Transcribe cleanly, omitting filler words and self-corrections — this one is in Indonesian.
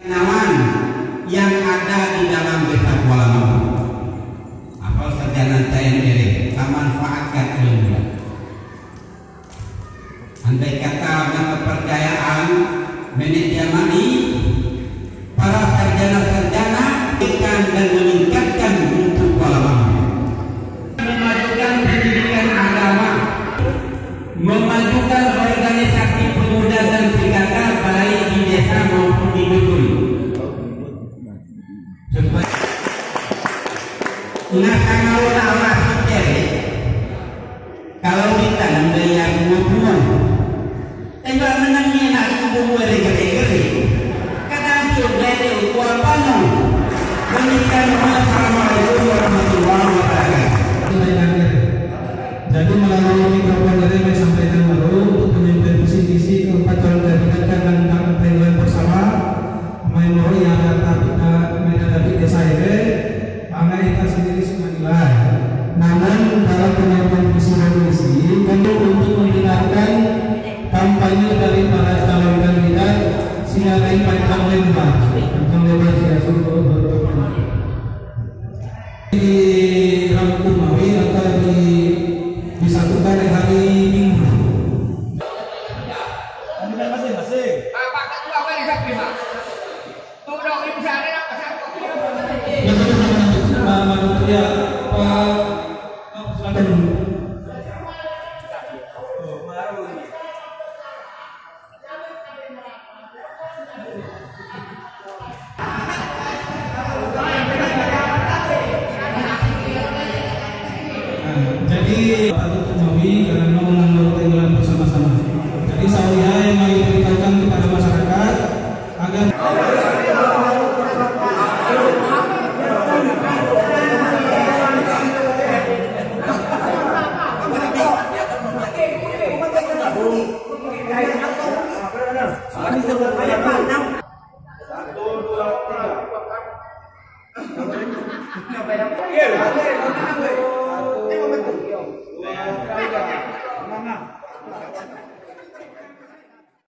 Kenawan yang ada di dalam kitab ulama. Apal sarjana TNI, manfaatkan ilmu. Andai kata kepercayaan manajemen para sarjana-sarjana ikan dan meningkatkan untuk ulama, memajukan pendidikan agama, memajukan organisasi pemuda dan PKK baik di desa maupun di dusun. Nah, kalau Allah sendiri, kalau kita yang buat tinggal menangnya nasi bumbu gede-gede, kadang juga dia kuat panu. Assalamualaikum warahmatullahi wabarakatuh. Jadi melalui mikrofon dari saya sampaikan baru untuk menyampaikan visi-visi keempat calon kandidat dan pemilihan bersama Maimoro yang menghadapi desa ini, angka kita sendiri sembilan. Namun dalam penyampaian visi dan misi, kami untuk mendengarkan kampanye dari para calon kandidat silakan panjang lebar silakan di Rangkumawi atau disatukan di hari Minggu. Masing-masing. Pak Ketua apa yang sapi Pak? Tuh dong ini bisa ada apa sih? Ya, Pak. Jadi patut ketahui karena mengambil tinggalan bersama-sama. Jadi saya yang mau beritahukan kepada masyarakat agar Iya.